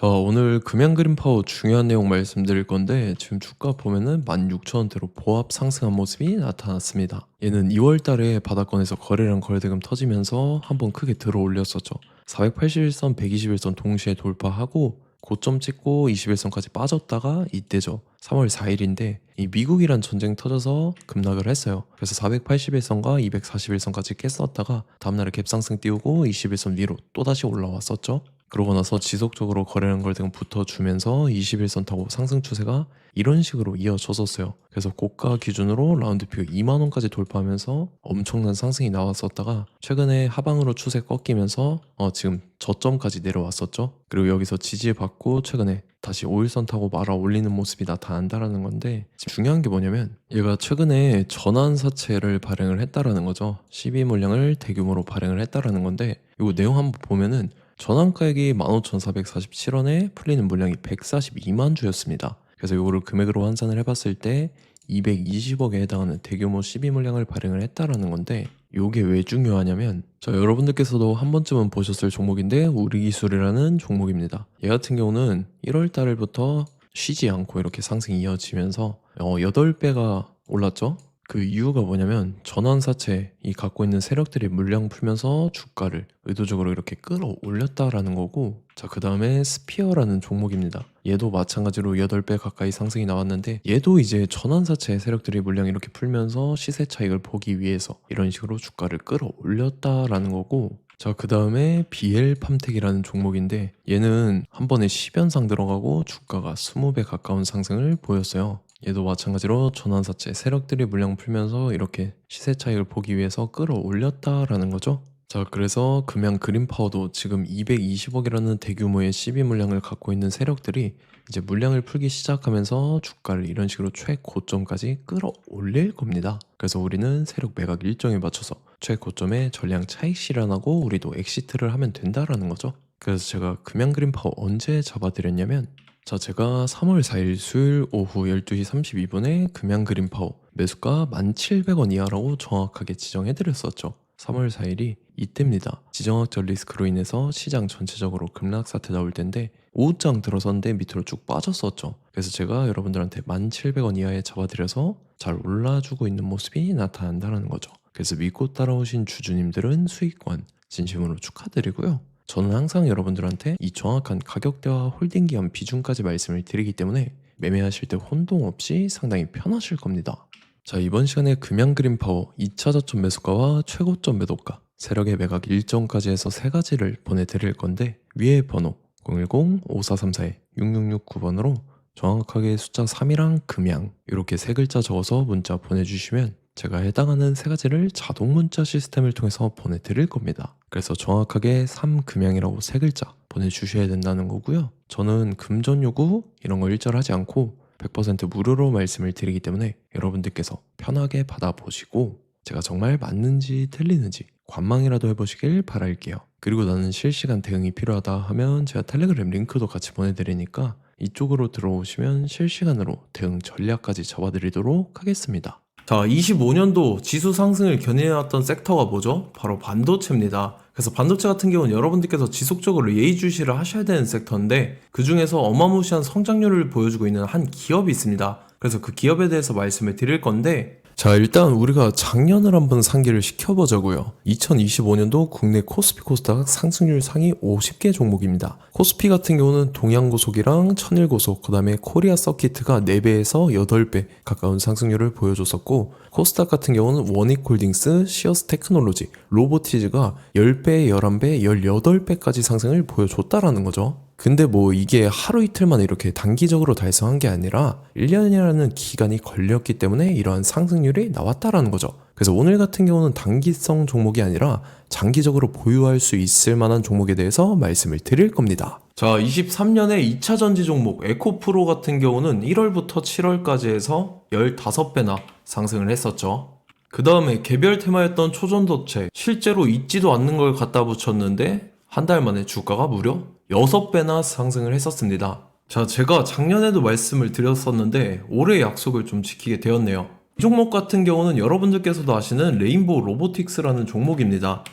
자, 오늘 금양 그린 파워 중요한 내용 말씀드릴 건데 지금 주가 보면은 16,000원대로 보합 상승한 모습이 나타났습니다. 얘는 2월 달에 바닥권에서 거래량 거래대금 터지면서 한번 크게 들어 올렸었죠. 481선, 121선 동시에 돌파하고 고점 찍고 21선까지 빠졌다가 이때죠. 3월 4일인데 이 미국이란 전쟁 터져서 급락을 했어요. 그래서 481선과 241선까지 깼었다가 다음날에 갭상승 띄우고 21선 위로 또다시 올라왔었죠. 그러고 나서 지속적으로 거래량 거래대금 붙어주면서 21선 타고 상승 추세가 이런 식으로 이어졌었어요. 그래서 고가 기준으로 라운드표 2만원까지 돌파하면서 엄청난 상승이 나왔었다가 최근에 하방으로 추세 꺾이면서 지금 저점까지 내려왔었죠. 그리고 여기서 지지받고 최근에 다시 5일선 타고 말아 올리는 모습이 나타난다라는 건데 중요한 게 뭐냐면 얘가 최근에 전환사채를 발행을 했다라는 거죠. 12 물량을 대규모로 발행을 했다라는 건데 이거 내용 한번 보면은 전환가액이 15,447원에 풀리는 물량이 142만 주였습니다. 그래서 이거를 금액으로 환산을 해봤을 때 220억에 해당하는 대규모 12 물량을 발행을 했다라는 건데 이게 왜 중요하냐면 여러분들께서도 한 번쯤은 보셨을 종목인데 우리기술이라는 종목입니다. 얘 같은 경우는 1월 달부터 쉬지 않고 이렇게 상승이 이어지면서 8배가 올랐죠. 그 이유가 뭐냐면 전환사채 이 갖고 있는 세력들이 물량 풀면서 주가를 의도적으로 이렇게 끌어올렸다라는 거고, 자, 그 다음에 스피어라는 종목입니다. 얘도 마찬가지로 8배 가까이 상승이 나왔는데 얘도 이제 전환사채 세력들이 물량 이렇게 풀면서 시세 차익을 보기 위해서 이런 식으로 주가를 끌어올렸다라는 거고, 자, 그 다음에 BL팜텍이라는 종목인데 얘는 한 번에 10연상 들어가고 주가가 20배 가까운 상승을 보였어요. 얘도 마찬가지로 전환사채 세력들이 물량 풀면서 이렇게 시세 차익을 보기 위해서 끌어올렸다라는 거죠. 자, 그래서 금양 그린파워도 지금 220억이라는 대규모의 12 물량을 갖고 있는 세력들이 이제 물량을 풀기 시작하면서 주가를 이런 식으로 최고점까지 끌어올릴 겁니다. 그래서 우리는 세력 매각 일정에 맞춰서 최고점에 전량 차익 실현하고 우리도 엑시트를 하면 된다라는 거죠. 그래서 제가 금양 그린파워 언제 잡아드렸냐면, 자, 제가 3월 4일 수요일 오후 12시 32분에 금양 그린파워 매수가 1,700원 이하라고 정확하게 지정해드렸었죠. 3월 4일이 이때입니다. 지정학적 리스크로 인해서 시장 전체적으로 급락 사태 나올 텐데 오후장 들어섰는데 밑으로 쭉 빠졌었죠. 그래서 제가 여러분들한테 1,700원 이하에 잡아드려서 잘 올라주고 있는 모습이 나타난다는 거죠. 그래서 믿고 따라오신 주주님들은 수익권 진심으로 축하드리고요. 저는 항상 여러분들한테 이 정확한 가격대와 홀딩 기간 비중까지 말씀을 드리기 때문에 매매하실 때 혼동 없이 상당히 편하실 겁니다. 자, 이번 시간에 금양 그린파워 2차 저점 매수가와 최고점 매도가, 세력의 매각 일정까지 해서 세 가지를 보내드릴 건데 위에 번호 010-5434-6669번으로 정확하게 숫자 3이랑 금양 이렇게 세 글자 적어서 문자 보내주시면 제가 해당하는 세 가지를 자동 문자 시스템을 통해서 보내드릴 겁니다. 그래서 정확하게 3금양이라고 세 글자 보내주셔야 된다는 거고요. 저는 금전 요구 이런 거 일절하지 않고 100% 무료로 말씀을 드리기 때문에 여러분들께서 편하게 받아보시고 제가 정말 맞는지 틀리는지 관망이라도 해보시길 바랄게요. 그리고 나는 실시간 대응이 필요하다 하면 제가 텔레그램 링크도 같이 보내드리니까 이쪽으로 들어오시면 실시간으로 대응 전략까지 잡아드리도록 하겠습니다. 자, 25년도 지수 상승을 견인해왔던 섹터가 뭐죠? 바로 반도체입니다. 그래서 반도체 같은 경우는 여러분들께서 지속적으로 예의주시를 하셔야 되는 섹터인데 그 중에서 어마무시한 성장률을 보여주고 있는 한 기업이 있습니다. 그래서 그 기업에 대해서 말씀을 드릴 건데, 자, 일단 우리가 작년을 한번 상기를 시켜보자고요. 2025년도 국내 코스피 코스닥 상승률 상위 50개 종목입니다. 코스피 같은 경우는 동양고속이랑 천일고속, 그 다음에 코리아 서키트가 4배에서 8배 가까운 상승률을 보여줬었고, 코스닥 같은 경우는 원익홀딩스, 시어스 테크놀로지, 로보티즈가 10배, 11배, 18배까지 상승을 보여줬다라는 거죠. 근데 뭐 이게 하루 이틀 만에 이렇게 단기적으로 달성한 게 아니라 1년이라는 기간이 걸렸기 때문에 이러한 상승률이 나왔다라는 거죠. 그래서 오늘 같은 경우는 단기성 종목이 아니라 장기적으로 보유할 수 있을 만한 종목에 대해서 말씀을 드릴 겁니다. 자, 23년에 2차 전지 종목 에코프로 같은 경우는 1월부터 7월까지 해서 15배나 상승을 했었죠. 그 다음에 개별 테마였던 초전도체, 실제로 있지도 않는 걸 갖다 붙였는데 한 달 만에 주가가 무려 6배나 상승을 했었습니다. 자, 제가 작년에도 말씀을 드렸었는데 올해 약속을 좀 지키게 되었네요. 이 종목 같은 경우는 여러분들께서도 아시는 레인보우 로보틱스라는 종목입니다.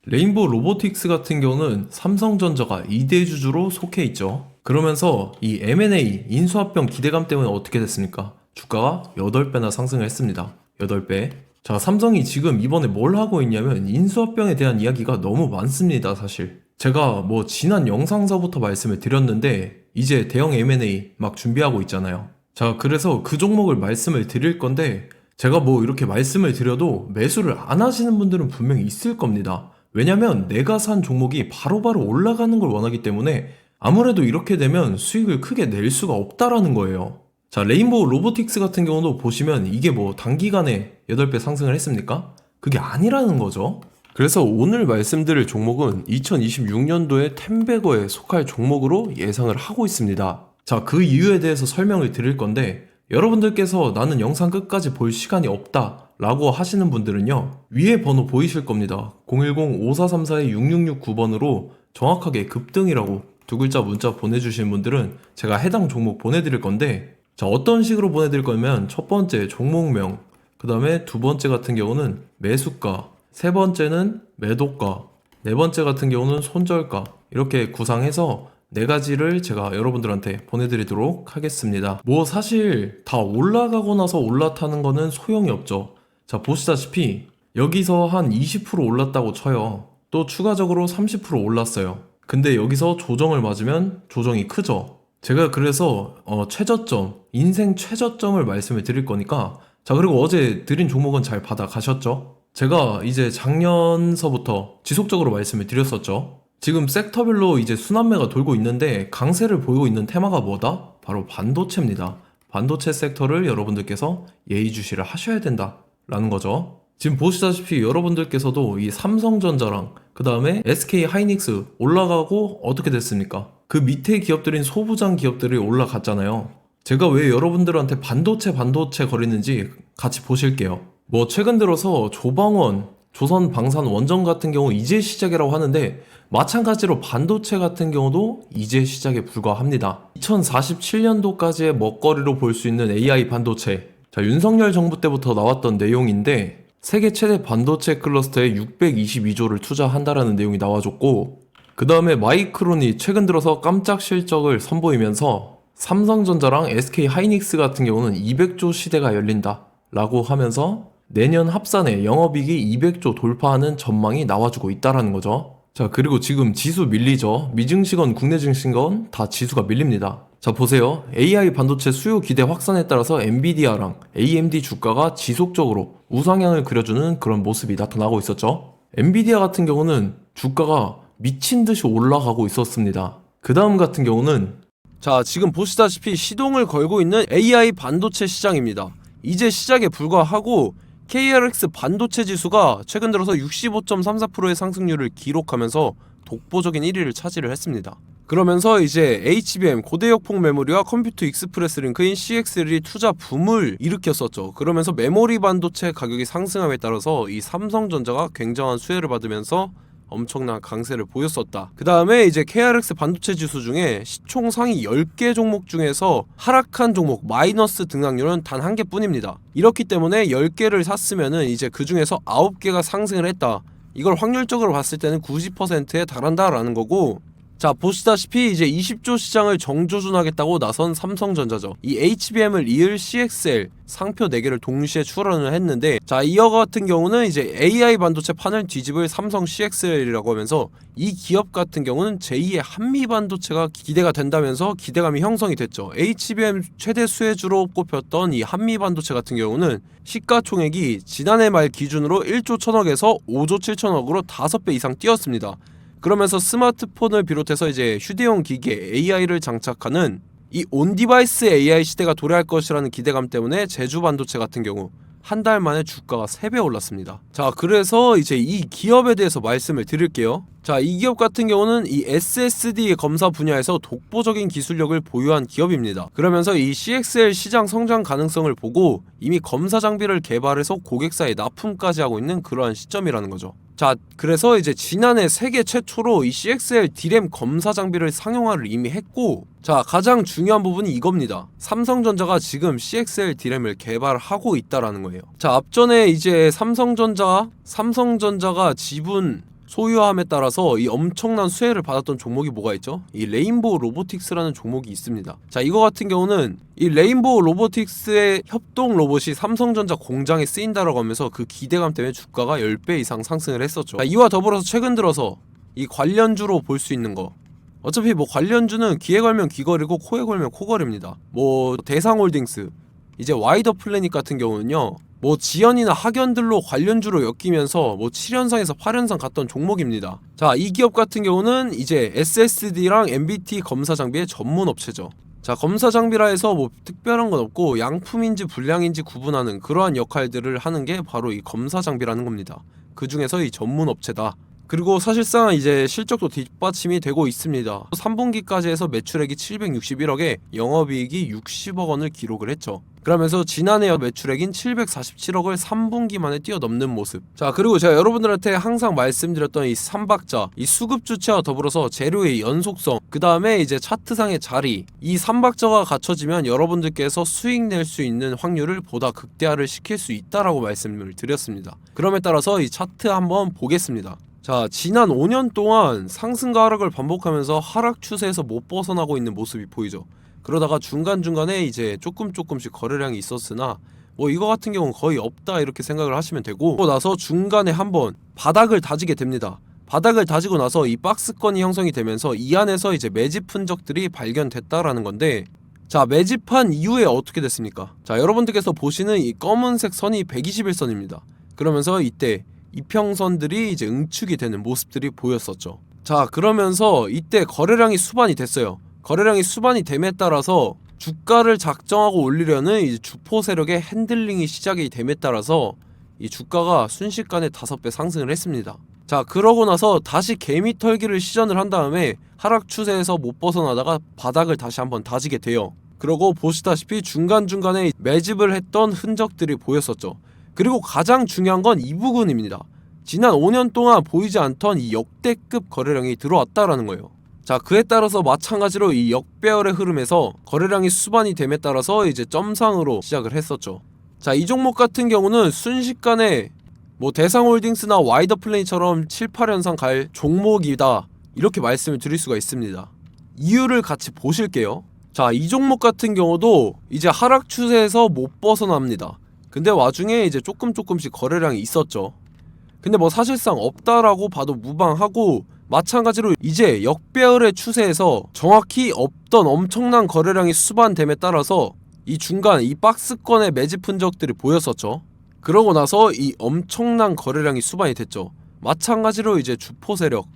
레인보우 로보틱스 같은 경우는 삼성전자가 2대 주주로 속해 있죠. 그러면서 이 M&A 인수합병 기대감 때문에 어떻게 됐습니까? 주가가 8배나 상승을 했습니다. 8배. 자, 삼성이 지금 이번에 뭘 하고 있냐면 인수합병에 대한 이야기가 너무 많습니다, 사실. 제가 뭐 지난 영상서부터 말씀을 드렸는데 이제 대형 M&A 막 준비하고 있잖아요. 자, 그래서 그 종목을 말씀을 드릴 건데 제가 뭐 이렇게 말씀을 드려도 매수를 안 하시는 분들은 분명히 있을 겁니다. 왜냐면 내가 산 종목이 바로바로 올라가는 걸 원하기 때문에 아무래도 이렇게 되면 수익을 크게 낼 수가 없다라는 거예요. 자, 레인보우 로보틱스 같은 경우도 보시면 이게 뭐 단기간에 8배 상승을 했습니까? 그게 아니라는 거죠. 그래서 오늘 말씀드릴 종목은 2026년도에 텐베거에 속할 종목으로 예상을 하고 있습니다. 자, 그 이유에 대해서 설명을 드릴 건데 여러분들께서 나는 영상 끝까지 볼 시간이 없다 라고 하시는 분들은요, 위에 번호 보이실 겁니다. 010-5434-6669번으로 정확하게 급등이라고 두 글자 문자 보내주신 분들은 제가 해당 종목 보내드릴 건데, 자, 어떤 식으로 보내드릴 거냐면 첫 번째 종목명, 그 다음에 두 번째 같은 경우는 매수가, 세 번째는 매도가, 네 번째 같은 경우는 손절가, 이렇게 구상해서 네 가지를 제가 여러분들한테 보내드리도록 하겠습니다. 뭐 사실 다 올라가고 나서 올라타는 거는 소용이 없죠. 자, 보시다시피 여기서 한 20% 올랐다고 쳐요. 또 추가적으로 30% 올랐어요. 근데 여기서 조정을 맞으면 조정이 크죠. 제가 그래서 최저점, 인생 최저점을 말씀을 드릴 거니까, 자, 그리고 어제 드린 종목은 잘 받아 가셨죠? 제가 이제 작년서부터 지속적으로 말씀을 드렸었죠. 지금 섹터별로 이제 순환매가 돌고 있는데 강세를 보이고 있는 테마가 뭐다? 바로 반도체입니다. 반도체 섹터를 여러분들께서 예의주시를 하셔야 된다라는 거죠. 지금 보시다시피 여러분들께서도 이 삼성전자랑 그 다음에 SK 하이닉스 올라가고 어떻게 됐습니까? 그 밑에 기업들인 소부장 기업들이 올라갔잖아요. 제가 왜 여러분들한테 반도체 거리는지 같이 보실게요. 뭐 최근 들어서 조방원, 조선방산원전 같은 경우 이제 시작이라고 하는데 마찬가지로 반도체 같은 경우도 이제 시작에 불과합니다. 2047년도까지의 먹거리로 볼 수 있는 AI 반도체. 자, 윤석열 정부 때부터 나왔던 내용인데 세계 최대 반도체 클러스터에 622조를 투자한다라는 내용이 나와줬고, 그 다음에 마이크론이 최근 들어서 깜짝 실적을 선보이면서 삼성전자랑 SK 하이닉스 같은 경우는 200조 시대가 열린다 라고 하면서 내년 합산에 영업이익이 200조 돌파하는 전망이 나와주고 있다라는 거죠. 자, 그리고 지금 지수 밀리죠. 미증시건 국내 증시건 다 지수가 밀립니다. 자, 보세요. AI 반도체 수요 기대 확산에 따라서 엔비디아랑 AMD 주가가 지속적으로 우상향을 그려주는 그런 모습이 나타나고 있었죠. 엔비디아 같은 경우는 주가가 미친 듯이 올라가고 있었습니다. 그 다음 같은 경우는, 자, 지금 보시다시피 시동을 걸고 있는 AI 반도체 시장입니다. 이제 시작에 불과하고 KRX 반도체 지수가 최근 들어서 65.34%의 상승률을 기록하면서 독보적인 1위를 차지를 했습니다. 그러면서 이제 HBM 고대역폭 메모리와 컴퓨터 익스프레스 링크인 CXL이 투자 붐을 일으켰었죠. 그러면서 메모리 반도체 가격이 상승함에 따라서 이 삼성전자가 굉장한 수혜를 받으면서 엄청난 강세를 보였었다. 그 다음에 이제 KRX 반도체 지수 중에 시총 상위 10개 종목 중에서 하락한 종목 마이너스 등락률은 단 1개 뿐입니다. 이렇기 때문에 10개를 샀으면은 이제 그 중에서 9개가 상승을 했다. 이걸 확률적으로 봤을 때는 90%에 달한다라는 거고, 자, 보시다시피 이제 20조 시장을 정조준하겠다고 나선 삼성전자죠. 이 HBM을 이을 CXL 상표 4개를 동시에 출원을 했는데, 자, 이어 같은 경우는 이제 AI 반도체 판을 뒤집을 삼성 CXL이라고 하면서 이 기업 같은 경우는 제2의 한미 반도체가 기대가 된다면서 기대감이 형성이 됐죠. HBM 최대 수혜주로 꼽혔던 이 한미 반도체 같은 경우는 시가총액이 지난해 말 기준으로 1조 1000억에서 5조 7천억으로 5배 이상 뛰었습니다. 그러면서 스마트폰을 비롯해서 이제 휴대용 기기에 AI를 장착하는 이 온디바이스 AI 시대가 도래할 것이라는 기대감 때문에 제주 반도체 같은 경우 한 달 만에 주가가 3배 올랐습니다. 자, 그래서 이제 이 기업에 대해서 말씀을 드릴게요. 자, 이 기업 같은 경우는 이 SSD 검사 분야에서 독보적인 기술력을 보유한 기업입니다. 그러면서 이 CXL 시장 성장 가능성을 보고 이미 검사 장비를 개발해서 고객사에 납품까지 하고 있는 그러한 시점이라는 거죠. 자, 그래서 이제 지난해 세계 최초로 이 CXL D램 검사 장비를 상용화를 이미 했고, 자, 가장 중요한 부분이 이겁니다. 삼성전자가 지금 CXL D램을 개발하고 있다라는 거예요. 자, 앞전에 이제 삼성전자가 지분 소유함에 따라서 이 엄청난 수혜를 받았던 종목이 뭐가 있죠? 이 레인보우 로보틱스라는 종목이 있습니다. 자, 이거 같은 경우는 이 레인보우 로보틱스의 협동 로봇이 삼성전자 공장에 쓰인다라고 하면서 그 기대감 때문에 주가가 10배 이상 상승을 했었죠. 자, 이와 더불어서 최근 들어서 이 관련주로 볼 수 있는 거, 어차피 뭐 관련주는 귀에 걸면 귀걸이고 코에 걸면 코걸이입니다. 뭐 대상홀딩스, 이제 와이더 플래닛 같은 경우는요, 뭐 지연이나 학연들로 관련주로 엮이면서 뭐 7연상에서 8연상 갔던 종목입니다. 자, 이 기업 같은 경우는 이제 SSD랑 MBT 검사 장비의 전문 업체죠. 자, 검사 장비라 해서 뭐 특별한 건 없고 양품인지 불량인지 구분하는 그러한 역할들을 하는 게 바로 이 검사 장비라는 겁니다. 그 중에서 이 전문 업체다. 그리고 사실상 이제 실적도 뒷받침이 되고 있습니다. 3분기까지 해서 매출액이 761억에 영업이익이 60억 원을 기록을 했죠. 그러면서 지난해 매출액인 747억을 3분기 만에 뛰어넘는 모습. 자, 그리고 제가 여러분들한테 항상 말씀드렸던 이 3박자, 이 수급 주체와 더불어서 재료의 연속성, 그 다음에 이제 차트상의 자리, 이 3박자가 갖춰지면 여러분들께서 수익 낼 수 있는 확률을 보다 극대화를 시킬 수 있다라고 말씀을 드렸습니다. 그럼에 따라서 이 차트 한번 보겠습니다. 자, 지난 5년 동안 상승과 하락을 반복하면서 하락 추세에서 못 벗어나고 있는 모습이 보이죠. 그러다가 중간중간에 이제 조금씩 거래량이 있었으나 뭐 이거 같은 경우는 거의 없다 이렇게 생각을 하시면 되고, 그러고 나서 중간에 한번 바닥을 다지게 됩니다. 바닥을 다지고 나서 이 박스권이 형성이 되면서 이 안에서 이제 매집 흔적들이 발견됐다라는 건데, 자, 매집한 이후에 어떻게 됐습니까? 자, 여러분들께서 보시는 이 검은색 선이 121선입니다. 그러면서 이때 이평선들이 이제 응축이 되는 모습들이 보였었죠. 자, 그러면서 이때 거래량이 수반이 됐어요. 거래량이 수반이 됨에 따라서 주가를 작정하고 올리려는 이제 주포 세력의 핸들링이 시작이 됨에 따라서 이 주가가 순식간에 5배 상승을 했습니다. 자, 그러고 나서 다시 개미 털기를 시전을 한 다음에 하락 추세에서 못 벗어나다가 바닥을 다시 한번 다지게 돼요. 그러고 보시다시피 중간중간에 매집을 했던 흔적들이 보였었죠. 그리고 가장 중요한 건 이 부분입니다. 지난 5년 동안 보이지 않던 이 역대급 거래량이 들어왔다라는 거예요. 자, 그에 따라서 마찬가지로 이 역배열의 흐름에서 거래량이 수반이 됨에 따라서 이제 점상으로 시작을 했었죠. 자, 이 종목 같은 경우는 순식간에 뭐 대상홀딩스나 와이더 플레이처럼 7, 8연상 갈 종목이다 이렇게 말씀을 드릴 수가 있습니다. 이유를 같이 보실게요. 자, 이 종목 같은 경우도 이제 하락 추세에서 못 벗어납니다. 근데 와중에 이제 조금씩 거래량이 있었죠. 근데 뭐 사실상 없다라고 봐도 무방하고, 마찬가지로 이제 역배열의 추세에서 정확히 없던 엄청난 거래량이 수반됨에 따라서 이 중간 이 박스권의 매집 흔적들이 보였었죠. 그러고 나서 이 엄청난 거래량이 수반이 됐죠. 마찬가지로 이제 주포 세력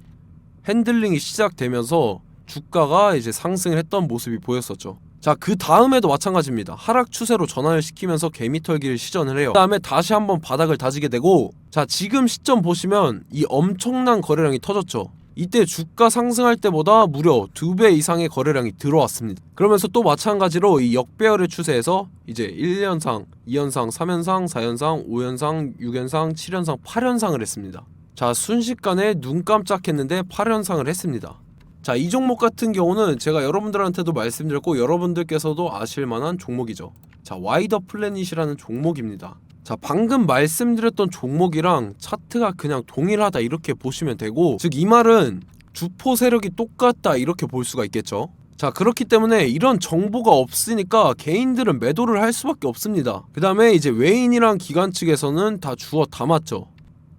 핸들링이 시작되면서 주가가 이제 상승을 했던 모습이 보였었죠. 자, 그 다음에도 마찬가지입니다. 하락 추세로 전환을 시키면서 개미털기를 시전을 해요. 그 다음에 다시 한번 바닥을 다지게 되고, 자, 지금 시점 보시면 이 엄청난 거래량이 터졌죠. 이때 주가 상승할 때보다 무려 2배 이상의 거래량이 들어왔습니다. 그러면서 또 마찬가지로 이 역배열의 추세에서 이제 1연상, 2연상, 3연상, 4연상, 5연상, 6연상, 7연상, 8연상을 했습니다. 자, 순식간에 눈 깜짝했는데 8연상을 했습니다. 자, 이 종목 같은 경우는 제가 여러분들한테도 말씀드렸고 여러분들께서도 아실만한 종목이죠. 자, 와이더 플래닛이라는 종목입니다. 자, 방금 말씀드렸던 종목이랑 차트가 그냥 동일하다 이렇게 보시면 되고, 즉 이 말은 주포 세력이 똑같다 이렇게 볼 수가 있겠죠. 자, 그렇기 때문에 이런 정보가 없으니까 개인들은 매도를 할 수밖에 없습니다. 그 다음에 이제 외인이랑 기관 측에서는 다 주워 담았죠.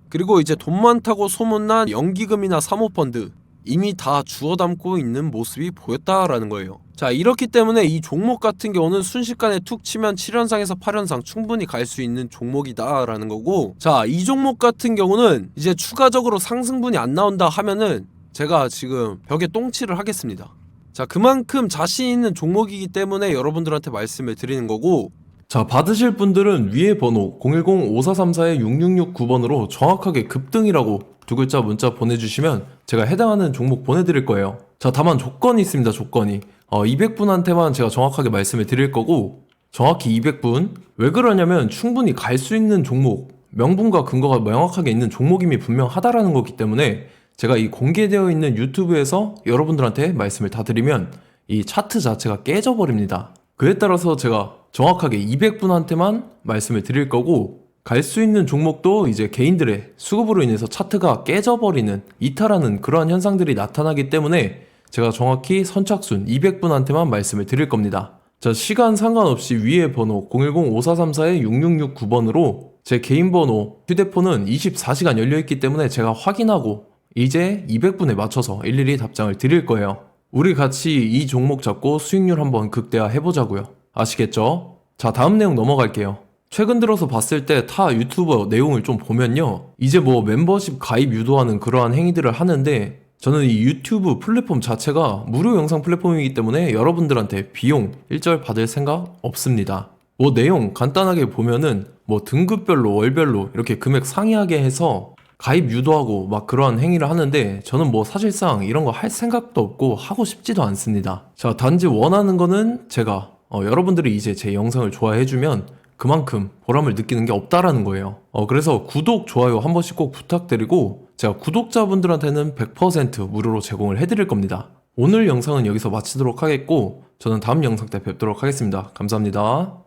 그리고 이제 돈 많다고 소문난 연기금이나 사모펀드 이미 다 주워 담고 있는 모습이 보였다라는 거예요. 자, 이렇기 때문에 이 종목 같은 경우는 순식간에 툭 치면 7연상에서 8연상 충분히 갈 수 있는 종목이다 라는 거고, 자, 이 종목 같은 경우는 이제 추가적으로 상승분이 안 나온다 하면은 제가 지금 벽에 똥칠을 하겠습니다. 자, 그만큼 자신 있는 종목이기 때문에 여러분들한테 말씀을 드리는 거고, 자, 받으실 분들은 위에 번호 010-5434-6669번으로 정확하게 급등이라고 두 글자 문자 보내주시면 제가 해당하는 종목 보내드릴 거예요. 자, 다만 조건이 있습니다. 조건이 200분한테만 제가 정확하게 말씀을 드릴 거고, 정확히 200분. 왜 그러냐면 충분히 갈 수 있는 종목, 명분과 근거가 명확하게 있는 종목임이 분명하다라는 거기 때문에 제가 이 공개되어 있는 유튜브에서 여러분들한테 말씀을 다 드리면 이 차트 자체가 깨져버립니다. 그에 따라서 제가 정확하게 200분한테만 말씀을 드릴 거고, 갈 수 있는 종목도 이제 개인들의 수급으로 인해서 차트가 깨져버리는 이탈하는 그러한 현상들이 나타나기 때문에 제가 정확히 선착순 200분한테만 말씀을 드릴 겁니다. 자, 시간 상관없이 위에 번호 010-5434-6669번으로 제 개인 번호 휴대폰은 24시간 열려있기 때문에 제가 확인하고 이제 200분에 맞춰서 일일이 답장을 드릴 거예요. 우리 같이 이 종목 잡고 수익률 한번 극대화 해보자고요. 아시겠죠? 자, 다음 내용 넘어갈게요. 최근 들어서 봤을 때 타 유튜버 내용을 좀 보면요, 이제 뭐 멤버십 가입 유도하는 그러한 행위들을 하는데 저는 이 유튜브 플랫폼 자체가 무료 영상 플랫폼이기 때문에 여러분들한테 비용 일절 받을 생각 없습니다. 뭐 내용 간단하게 보면은 뭐 등급별로 월별로 이렇게 금액 상이하게 해서 가입 유도하고 막 그러한 행위를 하는데 저는 뭐 사실상 이런 거 할 생각도 없고 하고 싶지도 않습니다. 자, 단지 원하는 거는 제가 여러분들이 이제 제 영상을 좋아해주면 그만큼 보람을 느끼는 게 없다라는 거예요. 그래서 구독, 좋아요 한 번씩 꼭 부탁드리고 제가 구독자분들한테는 100% 무료로 제공을 해드릴 겁니다. 오늘 영상은 여기서 마치도록 하겠고 저는 다음 영상 때 뵙도록 하겠습니다. 감사합니다.